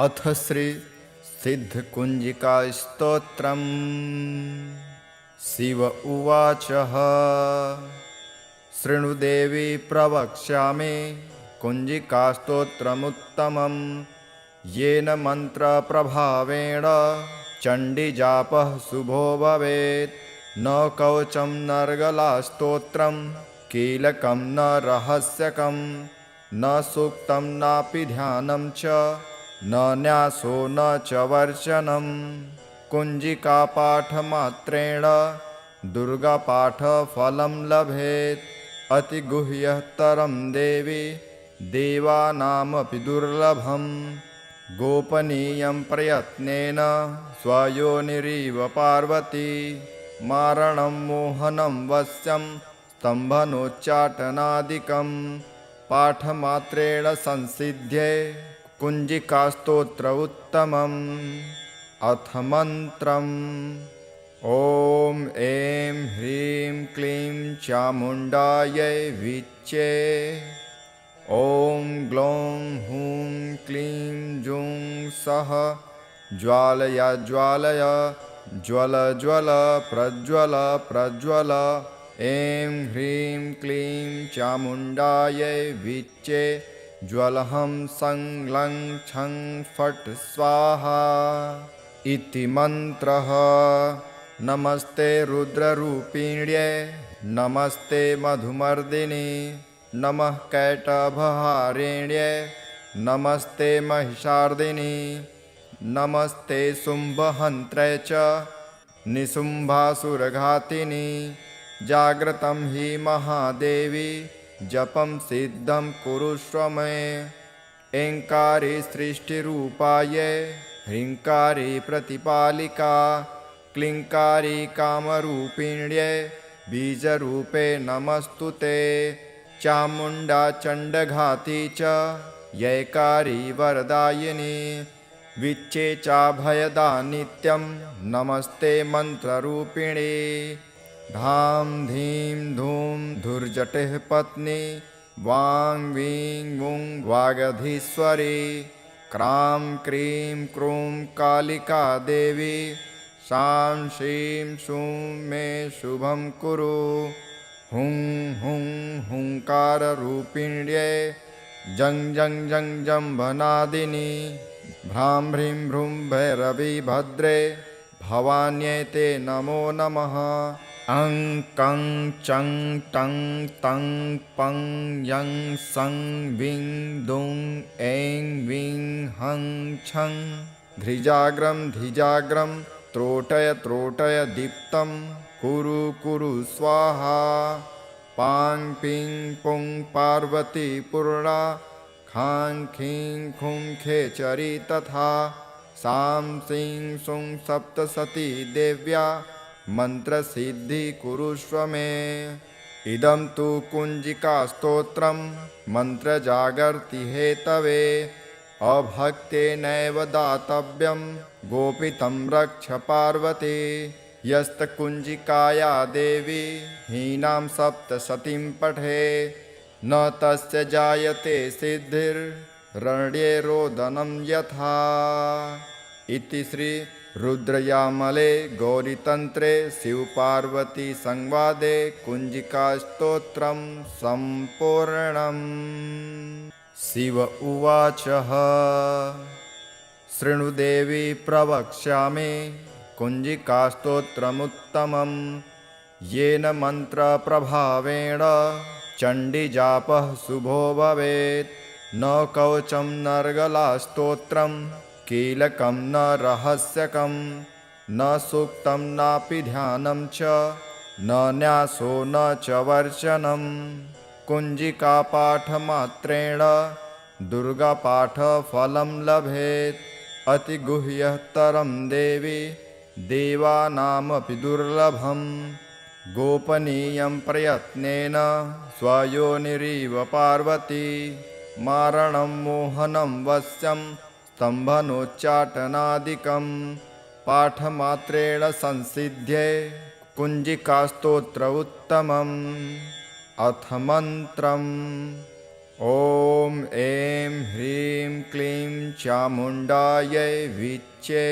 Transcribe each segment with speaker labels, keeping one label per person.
Speaker 1: अथ श्री सिद्धकुंजिका स्तोत्रम्। शिव उवाच शृणुदेवी प्रवक्ष्यामि कुंजिका स्तोत्रमुत्तमम्। येन मंत्रप्रभावेण चण्डीजापः शुभो भवेत्। न कवचं नर्गला स्तोत्रं कीलकं न रहस्यकं न सूक्तं नापि ध्यानं च न न्यासो न च वर्चनं। कुञ्जिकापाठमात्रेण दुर्गापाठफलं लभेत्। अतिगुह्यतरं देवी देवानामपि दुर्लभम्। गोपनीयं प्रयत्नेन स्वयोनिरिव पार्वती। मारणं मोहनं वश्यं स्तम्भनोच्चाटनादिकं पाठमात्रेण संसिध्ये कुञ्जिकास्तोत्र उत्तमम्। अथ मन्त्रम्। ॐ ऐं ह्रीं क्लीं चामुण्डायै विच्चे। ॐ ग्लौं हूं क्लीं जुं सः ज्वालय ज्वालय ज्वल ज्वल प्रज्वल प्रज्वल। ऐं ह्रीं क्लीं चामुण्डायै विच्चे ज्वलहं सं लं छं फट् स्वाहा इति मन्त्रः। नमस्ते रुद्ररूपिण्ये नमस्ते मधुमर्दिनि नमः कैटभहारिण्ये नमस्ते महिषार्दिनि नमस्ते शुम्भहन्त्रे च निशुम्भासुरघातिनि। जाग्रतं हि महादेवी जपं सिद्धं कुरुष्व मे। ऐङ्कारी सृष्टिरूपाये ह्रीङ्कारी प्रतिपालिका क्लीङ्कारी कामरूपिण्ये बीजरूपे नमस्तुते। चामुण्डा चण्डघाती च यैकारी वरदायिनी विच्चे चाभयदा नित्यं नमस्ते मन्त्ररूपिणी। धां धीं धूं धुर्जटिः पत्नी वां वीं वुं वागधीश्वरी। क्रां क्रीं क्रूं कालिका देवी शां शीं शूं मे शुभं कुरु। हुं हुं हुंकाररूपिण्ये जं जं जं जम्भनादिनि भ्रां ह्रीं भ्रूं भैरवी भद्रे भवान्यै ते नमो नमः। अं कं चं टं तं पं यं सं विं दुं ऐं विं हं छं। धृजाग्रं धिजाग्रं त्रोटय त्रोटय दीप्तं कुरु कुरु स्वाहा। पां पिं पुं पार्वती पूर्णा खां खीं खुं खेचरी तथा। सां सीं सुं सप्तसती देव्या मन्त्रसिद्धि कुरुष्व मे। इदं तु कुञ्जिकास्तोत्रं मन्त्रजागर्ति हेतवे। अभक्तेनैव दातव्यं गोपितं रक्ष पार्वती। यस्तकुञ्जिकाया देवी हीनां सप्तसतीं पठे न तस्य जायते सिद्धिर्रण्ये रोदनं यथा। इति श्री रुद्रयामले गौरीतन्त्रे शिवपार्वती संवादे कुञ्जिकास्तोत्रं सम्पूर्णम्। शिव उवाच शृणुदेवी प्रवक्ष्यामि कुञ्जिकास्तोत्रमुत्तमम्। येन मन्त्रप्रभावेण चण्डीजापः शुभो भवेत्। न कवचं नर्गला स्तोत्रं कीलकं न रहस्यकं न सूक्तं नापि ध्यानं च न न्यासो न च वर्चनं। कुञ्जिकापाठमात्रेण दुर्गापाठफलं लभेत्। अतिगुह्यतरं देवी देवानामपि दुर्लभम्। गोपनीयं प्रयत्नेन स्वयोनिरिव पार्वती। मारणं मोहनं वश्यं स्तम्भनोच्चाटनादिकं पाठमात्रेण संसिध्ये कुञ्जिकास्तोत्र उत्तमम्। अथ मन्त्रम्। ॐ ऐं ह्रीं क्लीं चामुण्डायै विच्चे।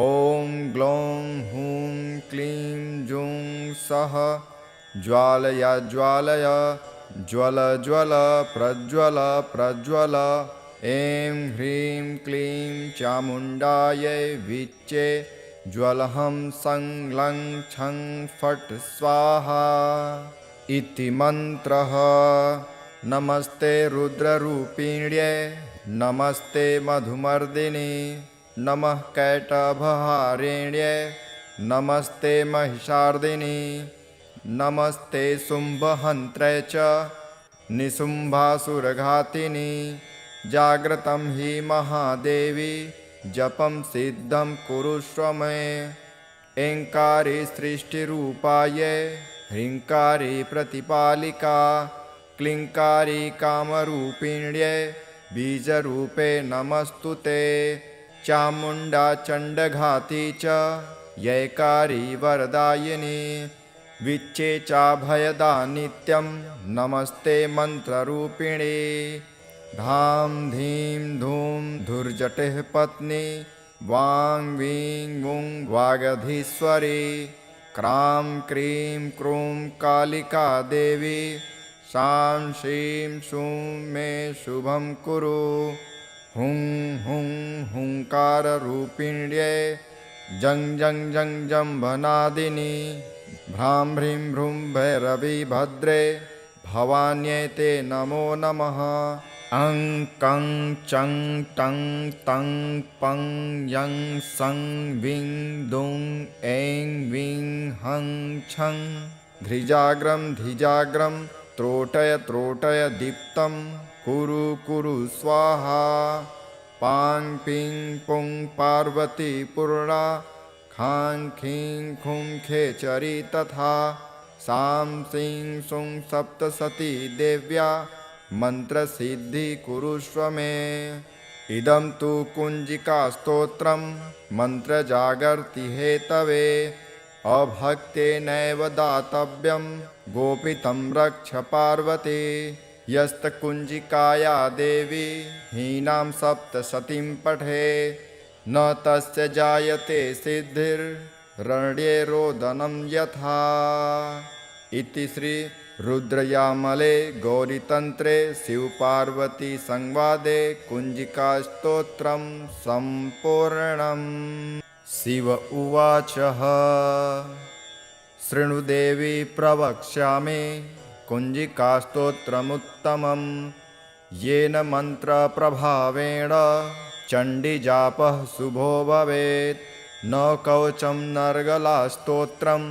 Speaker 1: ॐ ग्लौं हूं क्लीं जुं सः ज्वालय ज्वालय ज्वल ज्वल प्रज्वल प्रज्वल। ऐं ह्रीं क्लीं चामुण्डायै विच्चे ज्वलहं सं लं छं फट् स्वाहा इति मन्त्रः। नमस्ते रुद्ररूपिण्ये नमस्ते मधुमर्दिनि नमः कैटभहारिण्ये नमस्ते महिषार्दिनि नमस्ते शुम्भहन्त्रे च निशुम्भासुरघातिनि। जाग्रतं हि महादेवी जपं सिद्धं कुरुष्व मे। ऐङ्कारी सृष्टिरूपायै ह्रीङ्कारी प्रतिपालिका क्लीङ्कारी कामरूपिण्ये बीजरूपे नमस्तु ते। चामुण्डा चण्डघाती च यैकारी वरदायिनी विच्चे चाभयदा नित्यं नमस्ते मन्त्ररूपिणी। धां धीं धूं धुर्जटिः पत्नी वां वीं वुं वागधीश्वरी क्रां क्रीं क्रूं कालिका देवी शां शीं शूं मे शुभं कुरु। हुं हुं हुंकाररूपिण्ये जं जं जं जम्भनादिनी भ्रां ह्रीं भ्रूं भैरवी भद्रे भवान्यै ते नमो नमः। अं कं चं टं तं पं यं सं विं दुं ऐं विं हं छं धृजाग्रं धिजाग्रं त्रोटय त्रोटय दीप्तं कुरु कुरु स्वाहा। पां पिं पुं पार्वती पूर्णा खां खीं खुं खेचरी तथा सां सीं सुं सप्तसती देव्या मन्त्रसिद्धि कुरुष्व मे। इदं तु कुञ्जिकास्तोत्रं मन्त्रजागर्ति हेतवे अभक्तेनैव दातव्यं गोपितं रक्ष पार्वती। यस्तकुञ्जिकाया देवी हीनां सप्तशतीं पठे न तस्य जायते सिद्धिर्रण्ये रोदनं यथा। इति श्री रुद्रयामले गौरीतन्त्रे शिवपार्वती संवादे कुञ्जिकास्तोत्रं सम्पूर्णम्। शिव उवाच शृणु देवी प्रवक्ष्यामि कुञ्जिकास्तोत्रमुत्तमं येन मन्त्रप्रभावेण चण्डीजापः शुभो भवेत्। न कवचं नर्गलास्तोत्रं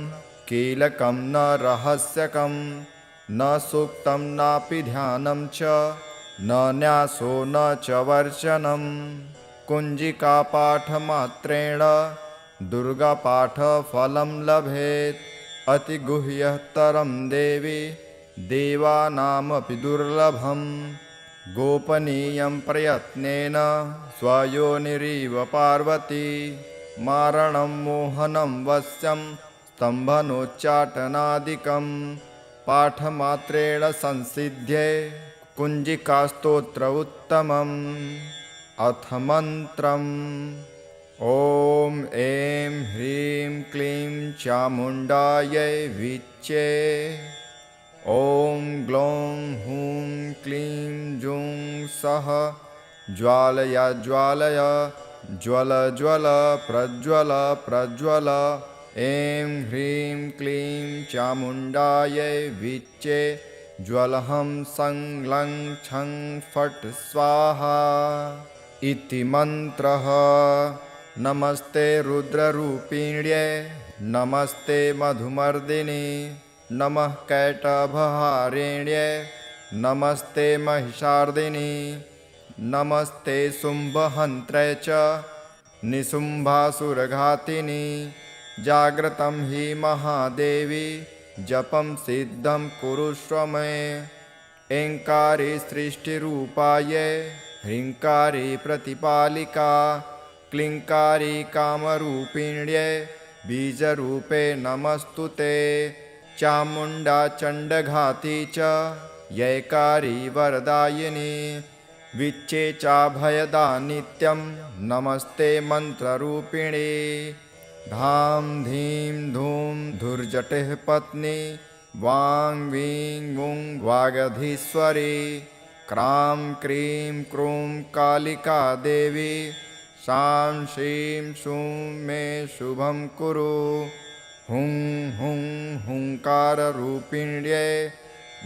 Speaker 1: कीलकं न रहस्यकं न सूक्तं नापि ध्यानं च न न्यासो न च वर्चनं। कुञ्जिकापाठमात्रेण दुर्गापाठफलं लभेत्। अतिगुह्यतरं देवी देवानामपि दुर्लभं। गोपनीयं प्रयत्नेन स्वयोनिरिव पार्वती मारणं मोहनं वश्यं स्तम्भनोच्चाटनादिकं पाठमात्रेण संसिध्ये कुञ्जिकास्तोत्र उत्तमम्। अथ मन्त्रम्। ॐ ऐं ह्रीं क्लीं चामुण्डायै विच्चे। ॐ ग्लौं हूं क्लीं जुं सः ज्वालय ज्वालय ज्वल ज्वल प्रज्वल प्रज्वल। ऐं ह्रीं क्लीं चामुण्डायै विच्चे ज्वलहं सं लं छं फट् स्वाहा इति मन्त्रः। नमस्ते रुद्ररूपिण्ये नमस्ते मधुमर्दिनि नमः कैटभहारिण्ये नमस्ते महिषार्दिनि नमस्ते शुम्भहन्त्रे च निशुम्भासुरघातिनि। जाग्रतं हि महादेवी जपं सिद्धं कुरुष्व मे। ऐङ्कारी सृष्टिरूपायै ह्रीङ्कारी प्रतिपालिका क्लीङ्कारी कामरूपिण्ये बीजरूपे नमस्तु ते। चामुण्डा चण्डघाती च जयकारी वरदायिनी विच्चे चाभयदा नित्यं नमस्ते मन्त्ररूपिणी धाम धीं धूं धुर्जटिः पत्नी वां वीं वुं वागधीश्वरी क्रां क्रीं क्रूं कालिका देवी शां शीं शूं मे शुभं कुरु हुं हुं हुंकाररूपिण्यै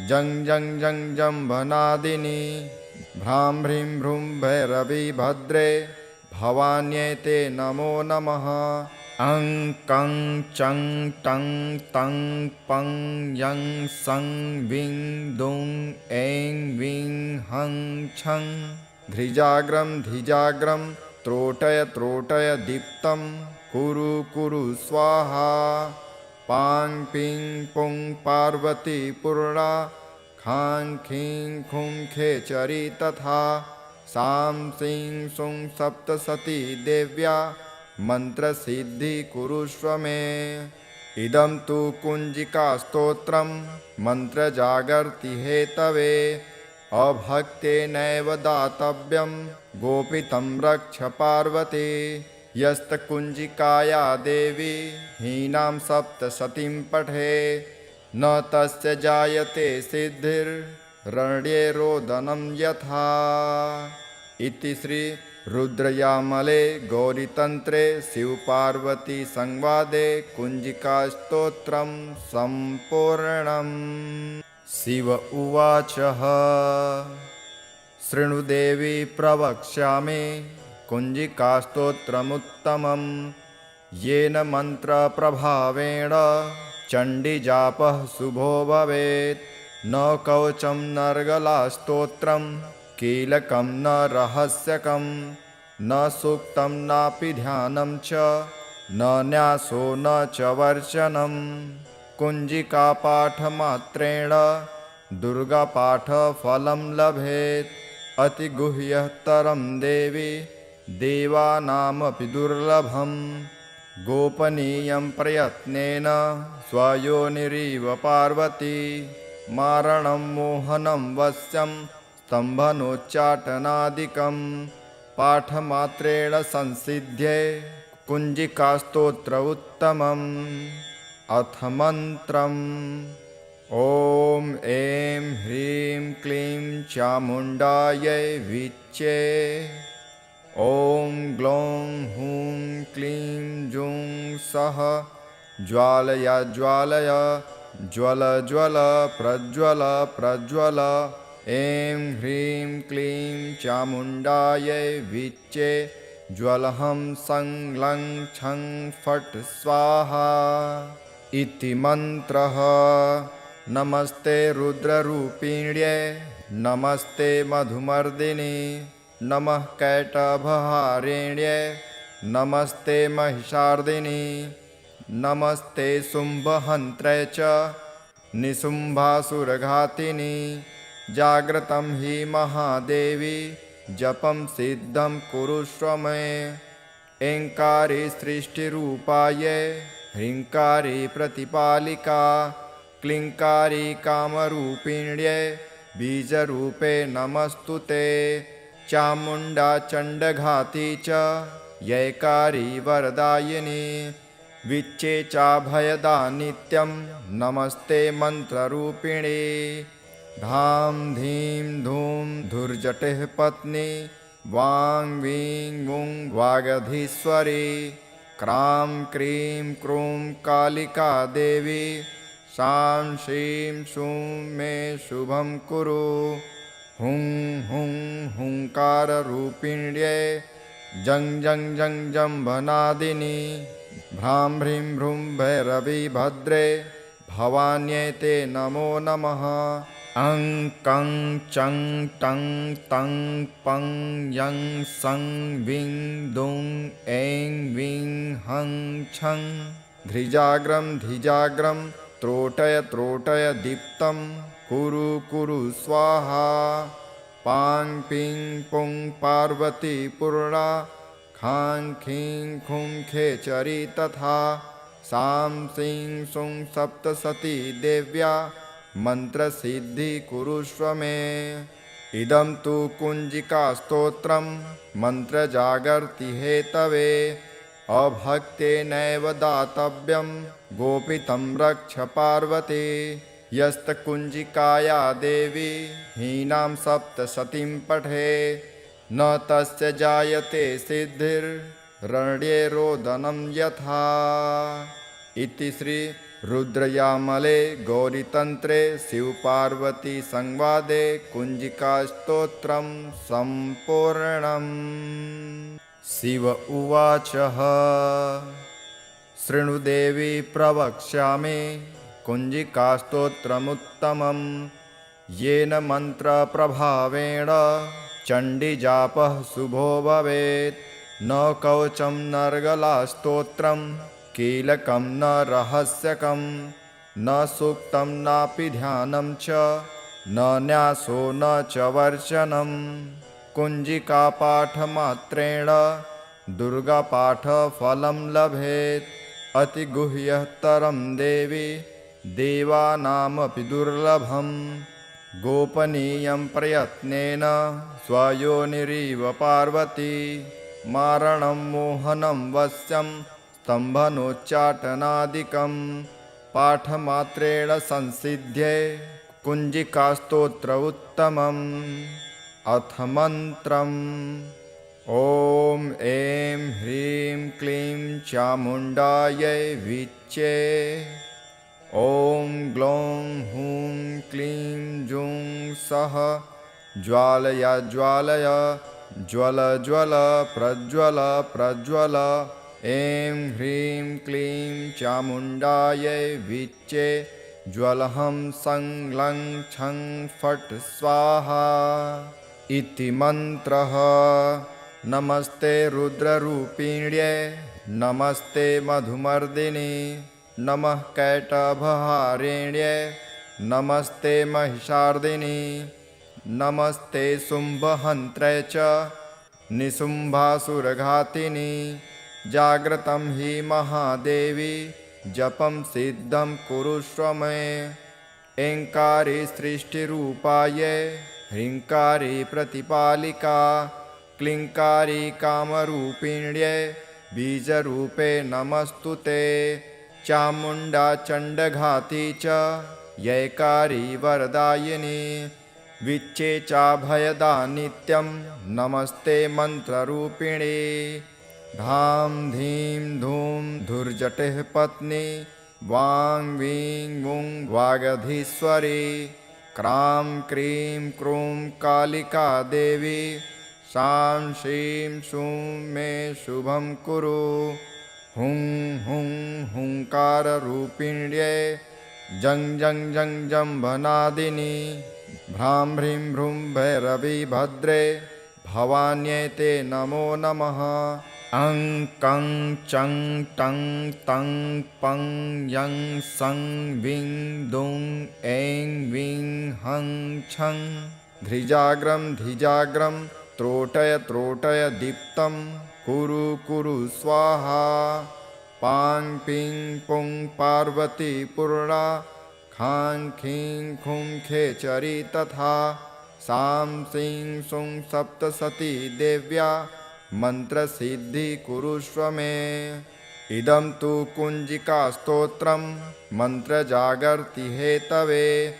Speaker 1: जं जं जं जम्भनादिनी भ्रां भ्रीं भ्रूं भैरवी भद्रे भवान्यै ते नमो नमः अं कं चं टं तं पं यं सं विं दुं ऐं विं हं छं धृजाग्रं धिजाग्रं त्रोटय त्रोटय दीप्तं कुरु कुरु स्वाहा पां पिं पुं पार्वती पूर्णा खां खीं खुं खेचरी तथा सां सीं सुं सप्तसती देव्या मन्त्रसिद्धि कुरुष्व मे इदं तु कुञ्जिकास्तोत्रं मन्त्रजागर्ति हेतवे अभक्तेनैव दातव्यं गोपितं रक्ष पार्वती यस्तकुञ्जिकाया देवी हीनां सप्तशतीं पठे न तस्य जायते सिद्धिर्रण्ये रोदनं यथा इति श्री रुद्रयामले गौरीतन्त्रे शिवपार्वती संवादे कुञ्जिकास्तोत्रं सम्पूर्णम्। शिव उवाच शृणु देवी प्रवक्ष्यामि कुञ्जिकास्तोत्रमुत्तमं येन मन्त्रप्रभावेण चण्डीजापः शुभो भवेत् न कवचं नर्गलास्तोत्रं कीलकं न रहस्यकं न सूक्तं नापि ध्यानं च न न्यासो न च वर्चनं कुञ्जिकापाठमात्रेण दुर्गापाठफलं लभेत् अतिगुह्यतरं देवी देवानामपि दुर्लभं गोपनीयं प्रयत्नेन स्वयोनिरिव पार्वती मारणं मोहनं वश्यं स्तम्भनोच्चाटनादिकं पाठमात्रेण संसिध्ये कुञ्जिकास्तोत्र उत्तमम्। अथ मन्त्रम् ॐ ऐं ह्रीं क्लीं चामुण्डायै विच्चे ॐ ग्लौं हूं क्लीं जुं सः ज्वालय ज्वालय ज्वल ज्वल प्रज्वल प्रज्वल ऐं ह्रीं क्लीं चामुण्डायै विच्चे ज्वलहं सं लं छं फट् स्वाहा इति मन्त्रः। नमस्ते रुद्ररूपिण्यै नमस्ते मधुमर्दिनी नमः कैटभहारिण्यै नमस्ते महिषार्दिनी नमस्ते शुम्भहन्त्रै च निशुम्भासुरघातिनी जाग्रतं हि महादेवी जपं सिद्धं कुरुष्व मे ऐङ्कारी सृष्टिरूपायै ह्रीङ्कारी प्रतिपालिका क्लीङ्कारी कामरूपिण्यै बीजरूपे नमस्तु ते चामुण्डा चण्डघाती च जयकारी वरदायिनी विच्चे चाभयदा नित्यं नमस्ते मन्त्ररूपिणी धाम धीं धूं धुर्जटिः पत्नी वां वीं वुं वागधीश्वरी क्रां क्रीं क्रूं कालिका देवी शां शीं शूं मे शुभं कुरु हुं हुं हुंकाररूपिण्यै जं जं जं जम्भनादिनी भ्रां भ्रीं भ्रूं भैरवी भद्रे भवान्यै ते नमो नमः अं कं चं टं तं पं यं सं विं दुं ऐं विं हं छं धृजाग्रं धिजाग्रं त्रोटय त्रोटय दीप्तं कुरु कुरु स्वाहा पां पिं पुं पार्वती पूर्णा खां खीं खुं खेचरी तथा सां सीं सुं सप्तसती देव्या मन्त्रसिद्धि कुरुष्व मे। इदं तु कुञ्जिकास्तोत्रं मन्त्रजागर्ति हेतवे। अभक्तेनैव दातव्यं गोपितं रक्ष पार्वती। यस्तकुञ्जिकाया देवी हीनां सप्तशतीं पठे न तस्य जायते सिद्धिर्रण्ये रोदनं यथा। इति श्री रुद्रयामले गौरीतन्त्रे शिवपार्वती संवादे कुञ्जिकास्तोत्रं सम्पूर्णम्। शिव उवाच शृणु देवी प्रवक्ष्यामि कुञ्जिकास्तोत्रमुत्तमं येन मन्त्रप्रभावेण चण्डीजापः शुभो भवेत्। न कवचं नर्गलास्तोत्रं कीलकं न रहस्यकं न सूक्तं नापि ध्यानं च न न्यासो न च वर्चनं। कुञ्जिकापाठमात्रेण दुर्गापाठफलं लभेत्। अतिगुह्यतरं देवी देवानामपि दुर्लभं। गोपनीयं प्रयत्नेन स्वयोनिरिव पार्वती। मारणं मोहनं वश्यं स्तम्भनोच्चाटनादिकं पाठमात्रेण संसिध्ये कुञ्जिकास्तोत्र उत्तमम्। अथ मन्त्रम्। ॐ ऐं ह्रीं क्लीं चामुण्डायै विच्चे। ॐ ग्लौं हूं क्लीं जुं सः ज्वालय ज्वालय ज्वल ज्वल प्रज्वल प्रज्वल। ऐं ह्रीं क्लीं चामुण्डायै विच्चे ज्वलहं सं लं छं फट् स्वाहा इति मन्त्रः। नमस्ते रुद्ररूपिण्ये नमस्ते मधुमर्दिनि नमः कैटभहारिण्ये नमस्ते महिषार्दिनि नमस्ते शुम्भहन्त्रे च निशुम्भासुरघातिनि। जाग्रतं हि महादेवी जपं सिद्धं कुरुष्व मे। ऐङ्कारी सृष्टिरूपायै ह्रीङ्कारी प्रतिपालिका क्लीङ्कारी कामरूपिण्यै बीजरूपे नमस्तुते। चामुण्डा चण्डघाती च यैकारी वरदायिनी विच्चे चाभयदा नित्यं नमस्ते मन्त्ररूपिणी। धां धीं धूं धुर्जटेः पत्नी वां वीं वुं वागधीश्वरी। क्रां क्रीं क्रूं कालिका देवी सां श्रीं शूं मे शुभं कुरु। हुं हुं हुंकाररूपिण्यै जं जं जं जम्भनादिनी भ्रां भ्रीं भ्रूं भैरवी भद्रे भवान्यै ते नमो नमः। अं कं चं टं तं पं यं सं विं दुं ऐं विं हं छं। धृजाग्रं धिजाग्रं त्रोटय त्रोटय दीप्तं कुरु कुरु स्वाहा। पां पिं पुं पार्वती पूर्णा खां खीं खुं खेचरी तथा। सां सीं सुं सप्तसती देव्या मन्त्रसिद्धि कुरुष्व मे। इदं तु कुञ्जिकास्तोत्रं मन्त्रजागर्ति हेतवे।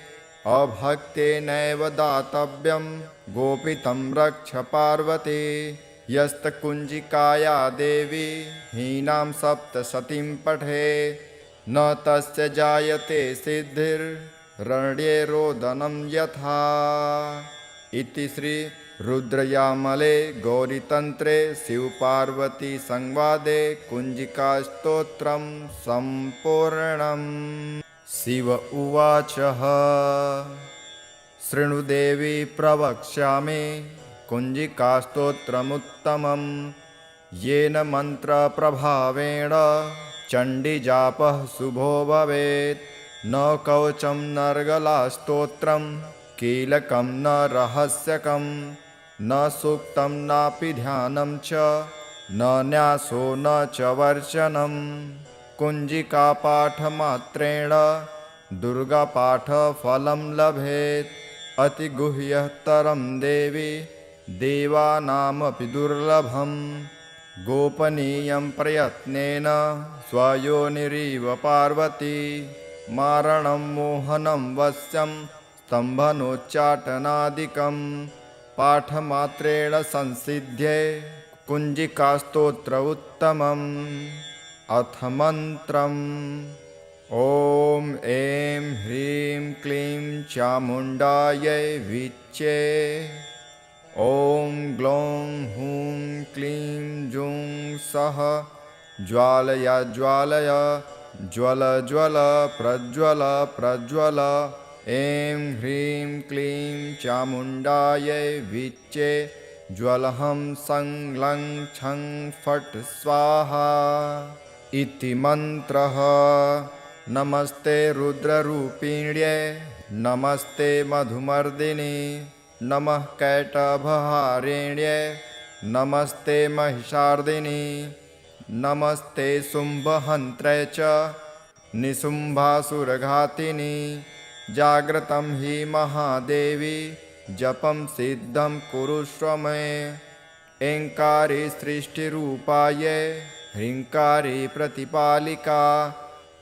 Speaker 1: अभक्तेनैव दातव्यं गोपितं रक्ष पार्वती। यस्तकुञ्जिकाया देवी हीनां सप्तशतीं पठे न तस्य जायते सिद्धिर्रण्ये रोदनं यथा। इति श्री रुद्रयामले गौरीतन्त्रे शिवपार्वती संवादे कुञ्जिकास्तोत्रं सम्पूर्णम्। शिव उवाच शृणु देवी प्रवक्ष्यामि कुञ्जिकास्तोत्रमुत्तमं येन मन्त्रप्रभावेण चण्डीजापः शुभो भवेत्। न कवचं नर्गलास्तोत्रं कीलकं न रहस्यकं न सूक्तं नापि ध्यानं च न न्यासो न च वर्चनं। कुञ्जिकापाठमात्रेण दुर्गापाठफलं लभेत् अतिगुह्यतरं देवी देवानामपि दुर्लभम् गोपनीयं प्रयत्नेन स्वयोनिरिव पार्वती मारणं मोहनं वश्यं स्तम्भनोच्चाटनादिकं पाठमात्रेण संसिध्ये कुञ्जिकास्तोत्र उत्तमम् अथ मन्त्रम् ॐ ऐं ह्रीं क्लीं चामुण्डायै विच्चे ॐ ग्लौं हूं क्लीं जुं सः ज्वालय ज्वालय ज्वल ज्वल प्रज्वल प्रज्वल ऐं ह्रीं क्लीं चामुण्डायै विच्चे ज्वलहं सं लं छं फट् स्वाहा इति मन्त्रः। नमस्ते रुद्ररूपिण्ये नमस्ते मधुमर्दिनि नमः कैटभहारिण्ये नमस्ते महिषार्दिनि नमस्ते शुम्भहन्त्रे च निशुम्भासुरघातिनि जाग्रतं हि महादेवी जपं सिद्धं कुरुष्व मे ऐङ्कारी सृष्टिरूपायै ह्रीङ्कारी प्रतिपालिका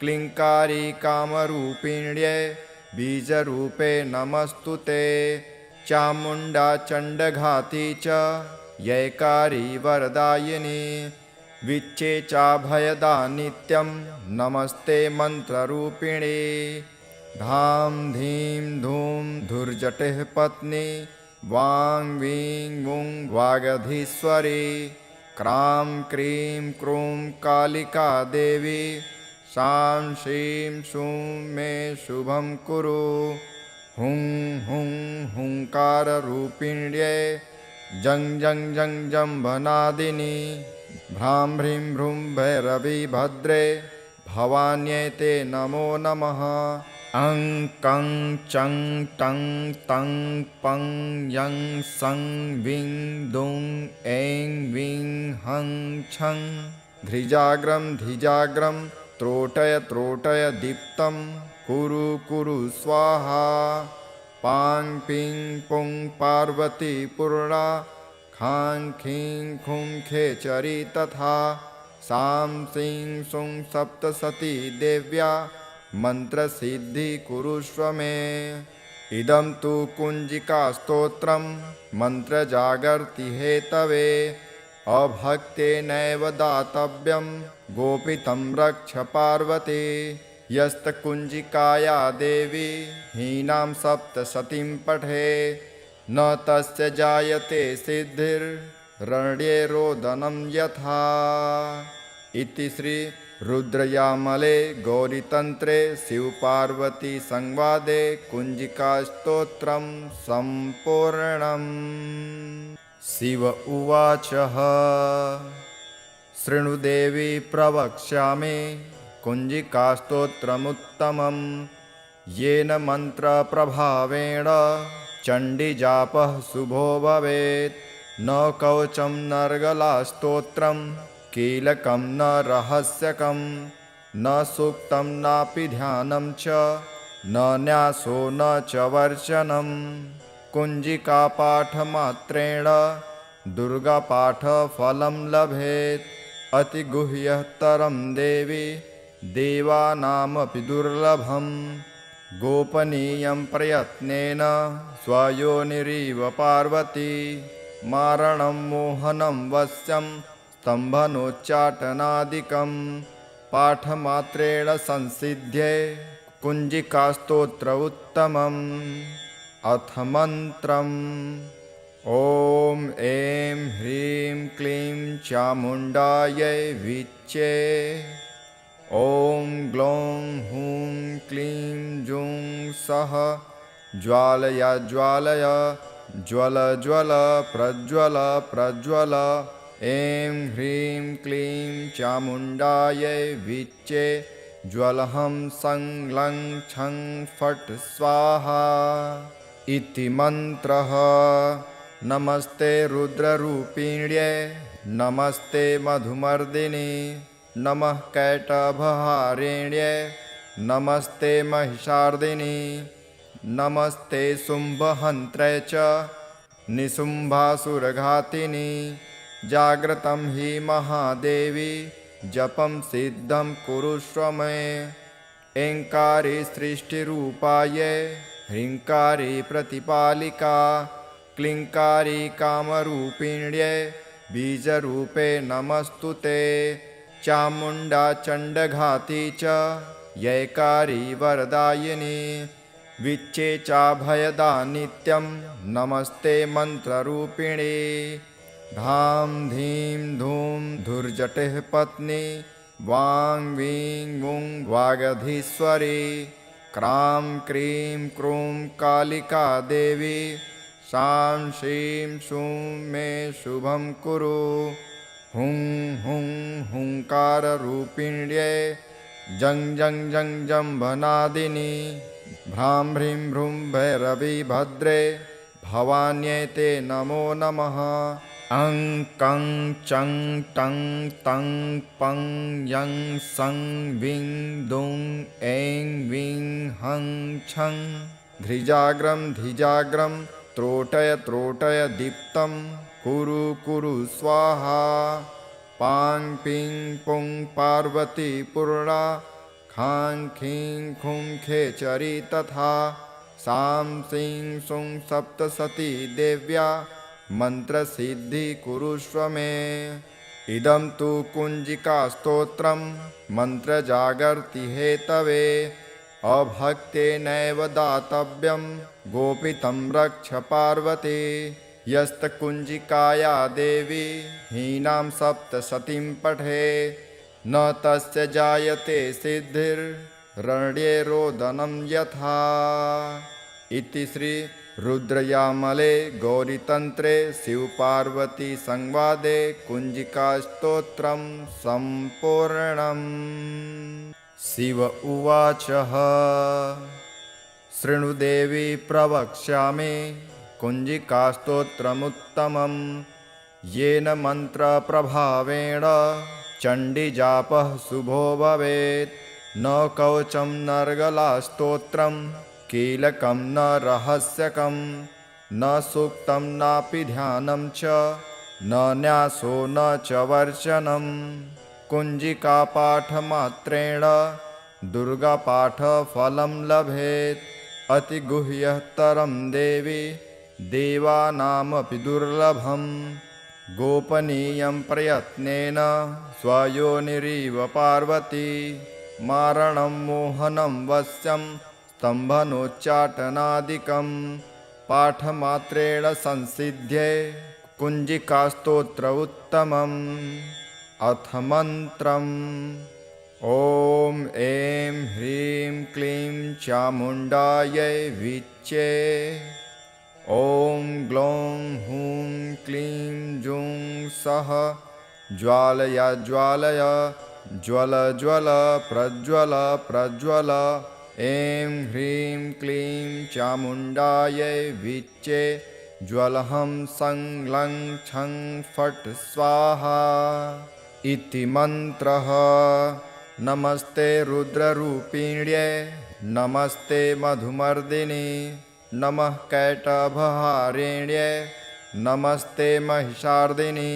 Speaker 1: क्लीङ्कारी कामरूपिण्ये बीजरूपे नमस्तु ते चामुण्डा चण्डघाती च यैकारी वरदायिनी विच्चे चाभयदा नित्यं नमस्ते मन्त्ररूपिणी धां धीं धूं धुर्जटिः पत्नी वां वीं वुं वागधीश्वरी क्रां क्रीं क्रूं कालिका देवी शां शीं शूं मे शुभं कुरु हुं हुं हुङ्काररूपिण्ये जं जं जं जम्भनादिनी भ्रां ह्रीं भ्रूं भैरवी भद्रे भवान्यै ते नमो नमः अं कं चं टं तं पं यं सं विं दुं ऐं विं हं छं धृजाग्रं धिजाग्रं त्रोटय त्रोटय दीप्तं कुरु कुरु स्वाहा पां पिं पुं पार्वती पूर्णा खां खीं खुं खेचरी तथा सां सीं सुं सप्तसती देव्या मन्त्रसिद्धि कुरुष्व मे इदं तु कुञ्जिकास्तोत्रं मन्त्रजागर्ति हेतवे अभक्तेनैव दातव्यं गोपितं रक्ष पार्वती यस्तकुञ्जिकाया देवी हीनां सप्तशतीं पठे न तस्य जायते सिद्धिर्रण्ये रोदनं यथा इति श्री रुद्रयामले गौरीतन्त्रे शिवपार्वती संवादे कुञ्जिकास्तोत्रं सम्पूर्णम्। शिव उवाचः शृणुदेवी प्रवक्ष्यामि कुञ्जिकास्तोत्रमुत्तमं येन मन्त्रप्रभावेण चण्डीजापः शुभो भवेत् न कवचं नर्गलास्तोत्रं कीलकं न रहस्यकं न सूक्तं नापि ध्यानं च न न्यासो न च वर्चनं कुञ्जिकापाठमात्रेण दुर्गापाठफलं लभेत् अतिगुह्यतरं देवी देवानामपि दुर्लभम् गोपनीयं प्रयत्नेन स्वयोनिरिव पार्वती मारणं मोहनं वश्यं स्तम्भनोच्चाटनादिकं पाठमात्रेण संसिध्ये कुञ्जिकास्तोत्र उत्तमम् अथ मन्त्रम् ॐ ऐं ह्रीं क्लीं चामुण्डायै विच्चे ॐ ग्लौं हूं क्लीं जुं सः ज्वालय ज्वालय ज्वल ज्वल प्रज्वल प्रज्वल ऐं ह्रीं क्लीं चामुण्डायै विच्चे ज्वलहं सं लं छं फट् स्वाहा इति मन्त्रः। नमस्ते रुद्ररूपिण्ये नमस्ते मधुमर्दिनि नमः कैटभहारिण्ये नमस्ते महिषार्दिनि नमस्ते शुम्भहन्त्रे च निशुम्भासुरघातिनि जाग्रतं हि महादेवी जपं सिद्धं कुरुष्व मे ऐङ्कारी सृष्टिरूपायै ह्रीङ्कारी प्रतिपालिका क्लीङ्कारी कामरूपिण्यै बीजरूपे नमस्तुते चामुण्डा चण्डघाती च यैकारी वरदायिनी विच्चे चाभयदा नित्यं नमस्ते मन्त्ररूपिणी धां धीं धूं धुर्जटिः पत्नी वां वीं गुं वागधीश्वरी क्रां क्रीं क्रूं कालिका देवी सां श्रीं शूं मे शुभं कुरु हुं हुं हुंकाररूपिण्यै जं जं जं जम्भनादिनी भ्रां भ्रीं भ्रूं भैरवी भद्रे भवान्यै ते नमो नमः अं कं चं टं तं पं यं सं विं दुं ऐं विं हं छं धृजाग्रं धिजाग्रं त्रोटय त्रोटय दीप्तं कुरु कुरु स्वाहा पां पिं पुं पार्वती पूर्णा खां खीं खुं खेचरी तथा सां सीं सुं सप्तसती देव्या मन्त्रसिद्धि कुरुष्व मे इदं तु कुञ्जिकास्तोत्रं मन्त्रजागर्ति हेतवे अभक्तेनैव दातव्यं गोपितं रक्ष पार्वती यस्तकुञ्जिकाया देवी हीनां सप्तसतीं पठे न तस्य जायते सिद्धिर्रण्ये रोदनं यथा इति श्री रुद्रयामले गौरीतन्त्रे शिवपार्वती संवादे कुञ्जिकास्तोत्रं सम्पूर्णम्। शिव उवाच शृणुदेवी प्रवक्ष्यामि कुञ्जिकास्तोत्रमुत्तमं येन मन्त्रप्रभावेण चण्डीजापः शुभो भवेत् न कवचं नर्गलास्तोत्रं कीलकं न रहस्यकं न सूक्तं नापि ध्यानं च न न्यासो न च वर्चनं कुञ्जिकापाठमात्रेण दुर्गापाठफलं लभेत् अतिगुह्यतरं देवी देवानामपि दुर्लभं गोपनीयं प्रयत्नेन स्वयोनिरिव पार्वती मारणं मोहनं वश्यं स्तम्भनोच्चाटनादिकं पाठमात्रेण संसिध्ये कुञ्जिकास्तोत्र उत्तमम् अथ मन्त्रम् ॐ ऐं ह्रीं क्लीं चामुण्डायै विच्चे ॐ ग्लौं हूं क्लीं जुं सः ज्वालय ज्वालय ज्वल ज्वल प्रज्वल प्रज्वल ऐं ह्रीं क्लीं चामुण्डायै विच्चे ज्वलहं सं लं छं फट् स्वाहा इति मन्त्रः। नमस्ते रुद्ररूपिण्यै नमस्ते मधुमर्दिनि नमः कैटभहारिण्यै नमस्ते महिषार्दिनि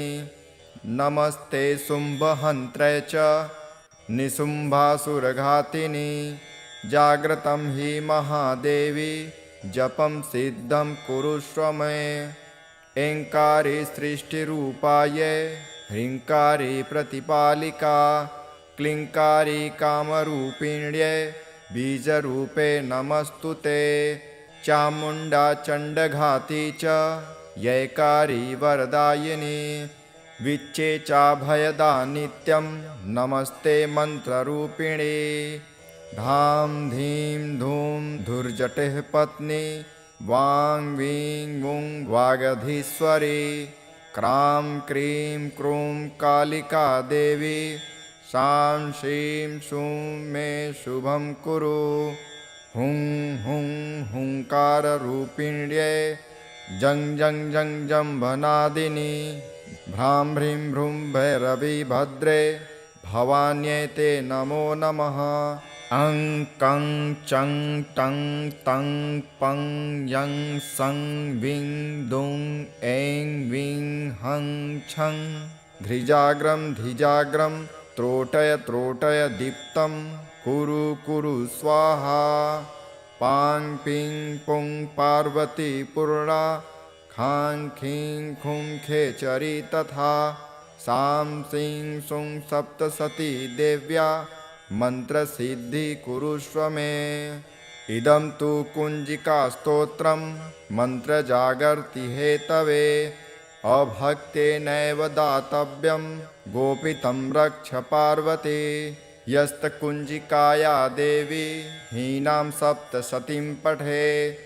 Speaker 1: नमस्ते शुम्भहन्त्रे च निशुम्भासुरघातिनि जाग्रतं हि महादेवी जपं सिद्धं कुरुष्व मे ऐङ्कारी सृष्टिरूपायै ह्रीङ्कारी प्रतिपालिका क्लीङ्कारी कामरूपिण्यै बीजरूपे नमस्तुते चामुण्डा चण्डघाती च यैकारी वरदायिनी विच्चे चाभयदा नित्यं नमस्ते मन्त्ररूपिणी धां धीं धूं धुर्जटिः पत्नी वां वीं गुं वागधीश्वरी क्रां क्रीं क्रूं कालिका देवी सां श्रीं शूं मे शुभं कुरु हुं हुं हुंकाररूपिण्यै जं जं जं जम्भनादिनी भ्रां भ्रीं भ्रूं भैरवी भद्रे भवान्यै ते नमो नमः। अं कं चं टं तं पं यं सं विं दुं ऐं विं हं छं। धृजाग्रं धिजाग्रं त्रोटय त्रोटय दीप्तं कुरु कुरु स्वाहा। पां पिं पुं पार्वती पूर्णा खां खीं खुं खेचरी तथा। सां सीं सुं सप्तसती देव्या मन्त्रसिद्धि कुरुष्व मे। इदं तु कुञ्जिकास्तोत्रं मन्त्रजागर्ति हेतवे। अभक्तेनैव दातव्यं गोपितं रक्ष पार्वती। यस्तकुञ्जिकाया देवी हीनां सप्तशतीं पठे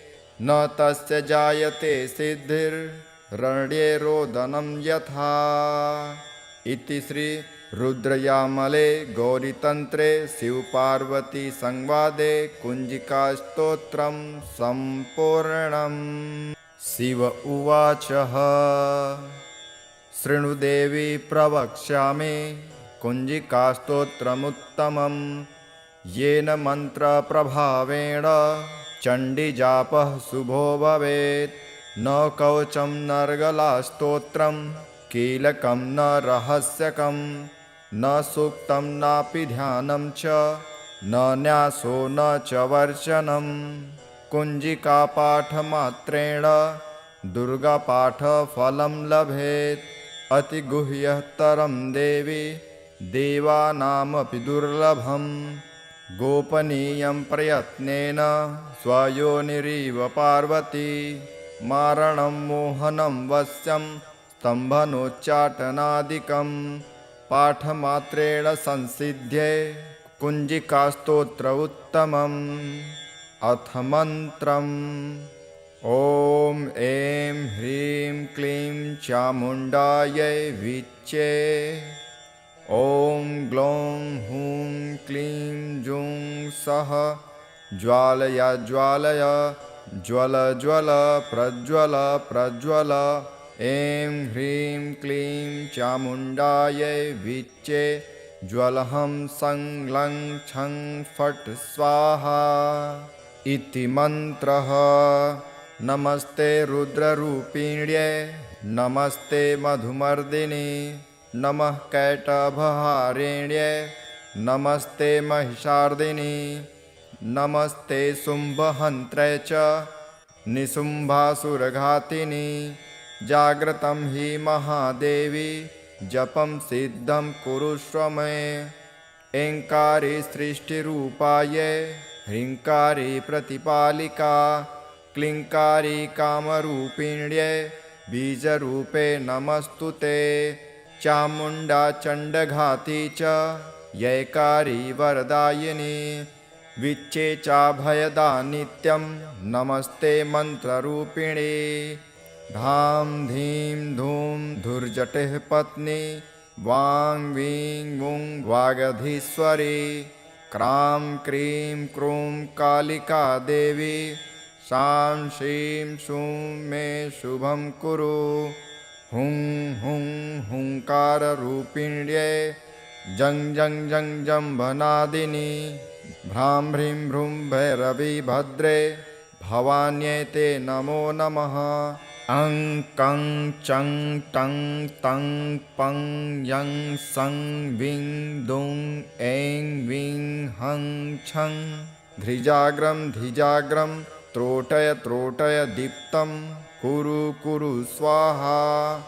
Speaker 1: न तस्य जायते सिद्धिर्रण्ये रोदनं यथा। इति श्री रुद्रयामले गौरीतन्त्रे शिवपार्वती संवादे कुञ्जिकास्तोत्रं सम्पूर्णम्। शिव उवाच शृणु देवी प्रवक्ष्यामि कुञ्जिकास्तोत्रमुत्तमं। येन मन्त्रप्रभावेण चण्डीजापः शुभो भवेत्। न कवचं नर्गलास्तोत्रं कीलकं न रहस्यकं न सूक्तं नापि ध्यानं च न न्यासो न च वर्चनं। कुञ्जिकापाठमात्रेण दुर्गापाठफलं लभेत्। अतिगुह्यतरं देवी देवानामपि दुर्लभं। गोपनीयं प्रयत्नेन स्वयोनिरिव पार्वती। मारणं मोहनं वश्यं स्तम्भनोच्चाटनादिकं पाठमात्रेण संसिध्ये कुञ्जिकास्तोत्र उत्तमम्। अथ मन्त्रम्। ॐ ऐं ह्रीं क्लीं चामुण्डायै विच्चे। ॐ ग्लौं हूं क्लीं जुं सः ज्वालय ज्वालय ज्वल ज्वल प्रज्वल प्रज्वल। ऐं ह्रीं क्लीं चामुण्डायै विच्चे ज्वलहं सं लं छं फट् स्वाहा इति मन्त्रः। नमस्ते रुद्ररूपिण्ये नमस्ते मधुमर्दिनि नमः कैटभहारिण्ये नमस्ते महिषार्दिनि नमस्ते शुम्भहन्त्रे च निशुम्भासुरघातिनि। जाग्रतं हि महादेवी जपं सिद्धं कुरुष्व मे। ऐङ्कारी सृष्टिरूपायै ह्रीङ्कारी प्रतिपालिका क्लीङ्कारी कामरूपिण्ये बीजरूपे नमस्तु ते। चामुण्डा चण्डघाती च यैकारी वरदायिनी विच्चे चाभयदा नित्यं नमस्ते मन्त्ररूपिणी। धां धीं धूं धुर्जटेः पत्नी वां वीं वुं वागधीश्वरी। क्रां क्रीं क्रूं कालिका देवी सां श्रीं शूं मे शुभं कुरु। हुं हुं हुंकाररूपिण्ये जं जं जं जम्भनादिनी। भ्रां भ्रीं भ्रूं भैरवी भद्रे भवान्यै ते नमो नमः। अं कं चं टं तं पं यं सं विं दुं ऐं विं हं छं। धृजाग्रं धिजाग्रं त्रोटय त्रोटय दीप्तं कुरु कुरु स्वाहा।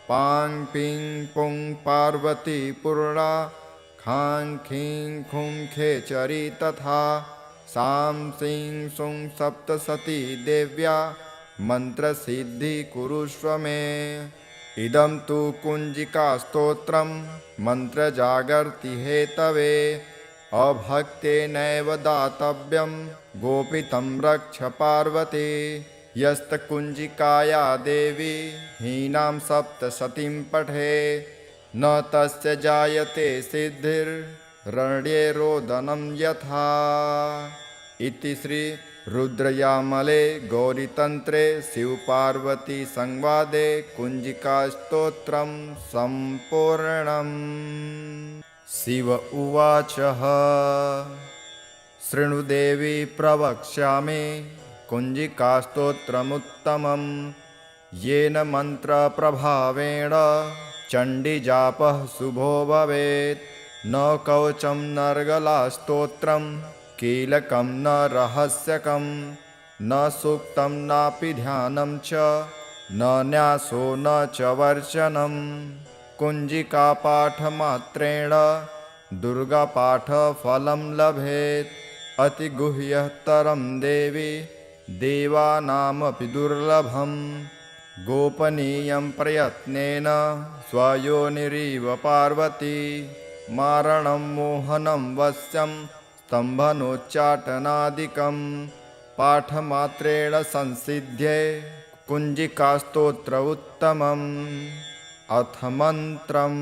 Speaker 1: पां पिं पुं पार्वती पूर्णा खां खीं खुं खेचरी तथा। सां सीं सुं सप्तसती देव्या मन्त्रसिद्धि कुरुष्व मे। इदं तु कुञ्जिकास्तोत्रं मन्त्रजागर्ति हेतवे। अभक्तेनैव दातव्यं गोपितं रक्ष पार्वती। यस्तकुञ्जिकाया देवी हीनां सप्तशतीं पठे न तस्य जायते सिद्धिर्रण्ये रोदनं यथा। इति श्री रुद्रयामले गौरीतन्त्रे शिवपार्वती संवादे कुञ्जिकास्तोत्रं सम्पूर्णम्। शिव उवाचः शृणुदेवी प्रवक्ष्यामि कुञ्जिकास्तोत्रमुत्तमं येन मन्त्रप्रभावेण चण्डीजापः शुभो भवेत्। न कवचं नर्गलास्तोत्रं कीलकं न रहस्यकं न सूक्तं नापि ध्यानं च न न्यासो न च वर्चनं। कुञ्जिकापाठमात्रेण दुर्गापाठफलं लभेत्। अतिगुह्यतरं देवी देवानामपि दुर्लभं। गोपनीयं प्रयत्नेन स्वयोनिरिव पार्वती मारणं मोहनं वश्यं स्तम्भनोच्चाटनादिकं पाठमात्रेण संसिध्ये कुञ्जिकास्तोत्र उत्तमम्। अथ मन्त्रम्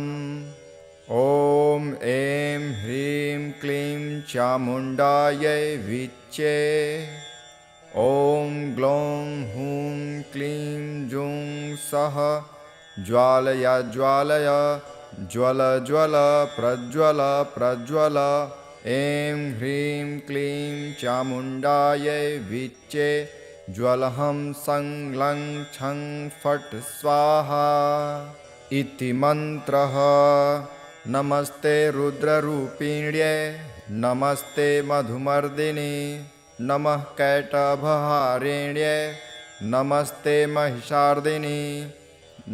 Speaker 1: ॐ ऐं ह्रीं क्लीं चामुण्डायै विच्चे। ॐ ग्लौं हूं क्लीं जुं सः ज्वालय ज्वालय ज्वल ज्वल प्रज्वल प्रज्वल। ऐं ह्रीं क्लीं चामुण्डायै विच्चे ज्वलहं सं लं छं फट् स्वाहा इति मन्त्रः। नमस्ते रुद्ररूपिण्ये नमस्ते मधुमर्दिनि नमः कैटभहारिण्ये नमस्ते महिषार्दिनि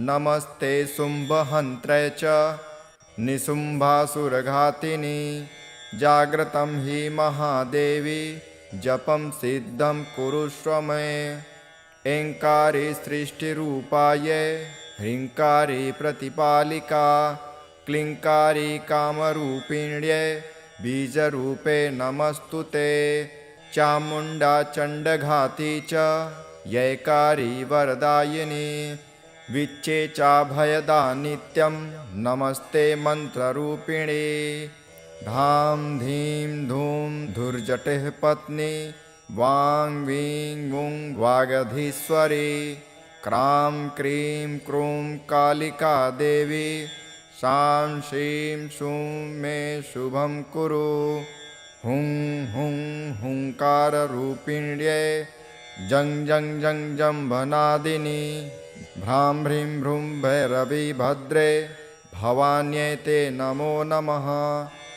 Speaker 1: नमस्ते शुम्भहन्त्रे च निशुम्भासुरघातिनि। जाग्रतं हि महादेवी जपं सिद्धं कुरुष्व मे। ऐङ्कारी सृष्टिरूपायै ह्रीङ्कारी प्रतिपालिका क्लीङ्कारी कामरूपिण्यै बीजरूपे नमस्तुते। चामुण्डा चण्डघाती च यैकारी वरदायिनी विच्चे चाभयदा नित्यं नमस्ते मन्त्ररूपिणी। धां धीं धूं धुर्जटिः पत्नी वां वीं वुं वागधीश्वरी क्रां क्रीं क्रूं कालिका देवी शां शीं शूं मे शुभं कुरु। हुं हुं हुंकाररूपिण्यै जं जं जं जम्भनादिनी भ्रां ह्रीं भ्रूं भैरवी भद्रे भवान्यै ते नमो नमः।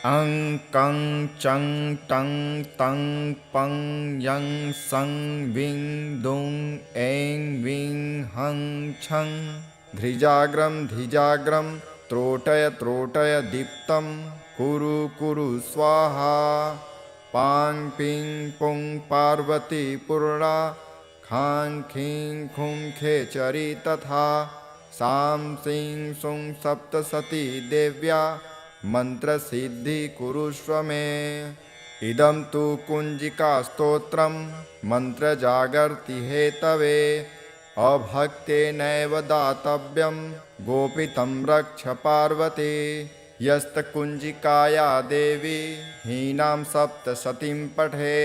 Speaker 1: अं कं चं टं तं पं यं सं विं दुं ऐं विं हं छं धृजाग्रं धिजाग्रं त्रोटय त्रोटय दीप्तं कुरु कुरु स्वाहा। पां पिं पुं पार्वती पूर्णा खां खीं खुं खेचरी तथा सां सीं सुं सप्तसती देव्या मन्त्रसिद्धि कुरुष्व मे। इदं तु कुञ्जिकास्तोत्रं मन्त्रजागर्ति हेतवे अभक्तेनैव दातव्यं गोपितं रक्ष पार्वती। यस्तकुञ्जिकाया देवी हीनां सप्तशतीं पठे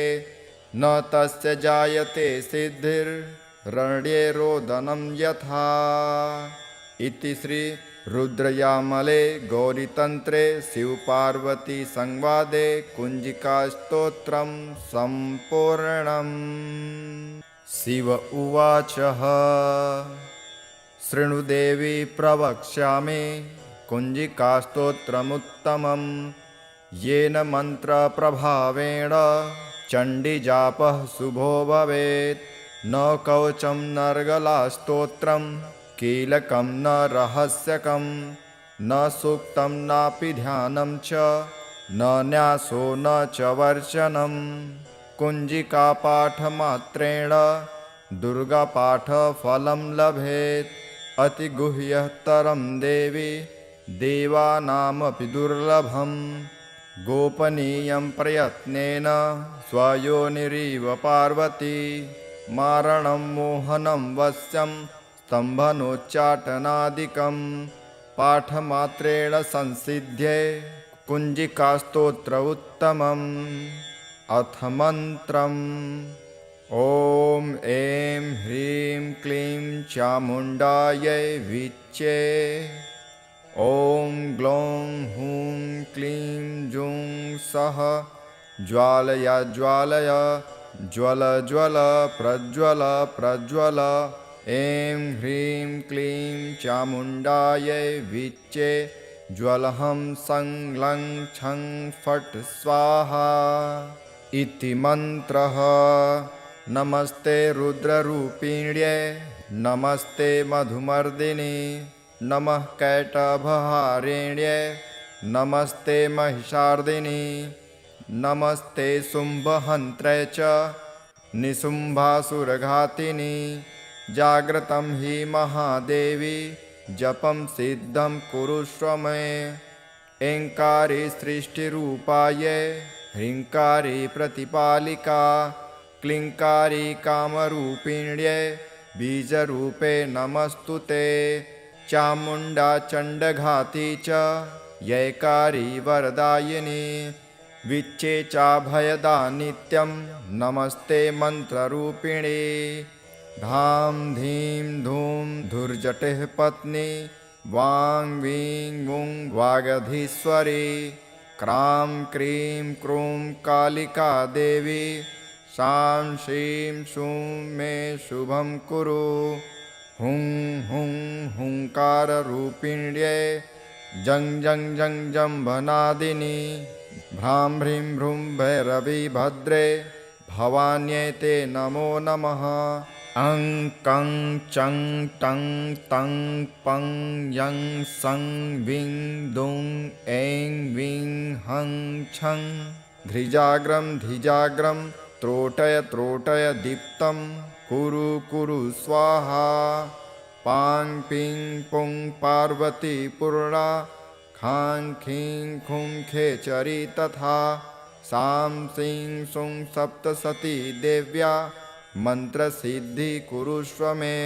Speaker 1: न तस्य जायते सिद्धिर्रण्ये रोदनं यथा। इति श्री रुद्रयामले गौरीतन्त्रे शिवपार्वती संवादे कुञ्जिकास्तोत्रं सम्पूर्णम्। शिव उवाचः शृणुदेवी प्रवक्ष्यामि कुञ्जिकास्तोत्रमुत्तमं येन मन्त्रप्रभावेण चण्डीजापः शुभो भवेत्। न कवचं नर्गलास्तोत्रं कीलकं न रहस्यकं न सूक्तं नापि ध्यानं च न न्यासो न च वर्चनं। कुञ्जिकापाठमात्रेण दुर्गापाठफलं लभेत्। अतिगुह्यतरं देवी देवानामपि दुर्लभं। गोपनीयं प्रयत्नेन स्वयोनिरिव पार्वती मारणं मोहनं वश्यं स्तम्भनोच्चाटनादिकं पाठमात्रेण संसिध्ये कुञ्जिकास्तोत्र उत्तमम्। अथ मन्त्रम् ॐ ऐं ह्रीं क्लीं चामुण्डायै विच्चे। ॐ ग्लौं हूं क्लीं जुं सः ज्वालय ज्वालय ज्वल ज्वल प्रज्वल प्रज्वल ऐं ह्रीं क्लीं चामुण्डायै विच्चे ज्वलहं सं लं छं फट् स्वाहा इति मन्त्रः। नमस्ते रुद्ररूपिण्ये नमस्ते मधुमर्दिनि नमः कैटभहारिण्ये नमस्ते महिषार्दिनि नमस्ते शुम्भहन्त्रे च निशुम्भासुरघातिनि जाग्रतं हि महादेवी जपं सिद्धं कुरुष्व मे ऐङ्कारी सृष्टिरूपायै ह्रीङ्कारी प्रतिपालिका क्लीङ्कारी कामरूपिण्यै बीजरूपे नमस्तु ते चामुण्डा चण्डघाती च यैकारी वरदायिनी विच्चे चाभयदा नित्यं नमस्ते मन्त्ररूपिणी धां धीं धूं धुर्जटिः पत्नी वां वीं वुं वागधीश्वरी क्रां क्रीं क्रूं कालिका देवी शां शीं शूं मे शुभं कुरु हुं हुं हुंकाररूपिण्ये जं जं जं जम्भनादिनी भ्रां ह्रीं भ्रूं भैरवी भद्रे भवान्यै ते नमो नमः अं कं चं टं तं पं यं सं विं दुं ऐं विं हं छं धृजाग्रं धिजाग्रं त्रोटय त्रोटय दीप्तं कुरु कुरु स्वाहा पां पिं पुं पार्वती पूर्णा खां खीं खुं खेचरी तथा सां सीं सुं सप्तसती देव्या मन्त्रसिद्धि कुरुष्व मे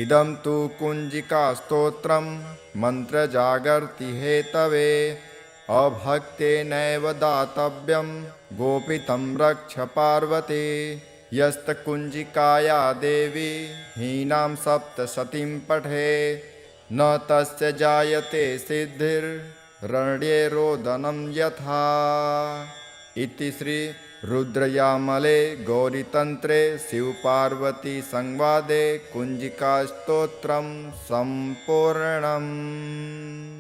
Speaker 1: इदं तु कुञ्जिकास्तोत्रं मन्त्रजागर्ति हेतवे अभक्तेनैव दातव्यं गोपितं रक्ष पार्वती यस्तकुञ्जिकाया देवी हीनां सप्तशतीं पठे न तस्य जायते सिद्धिर्रण्ये रोदनं यथा इति श्री रुद्रयामले गौरीतन्त्रे शिवपार्वती संवादे कुञ्जिकास्तोत्रं सम्पूर्णम्।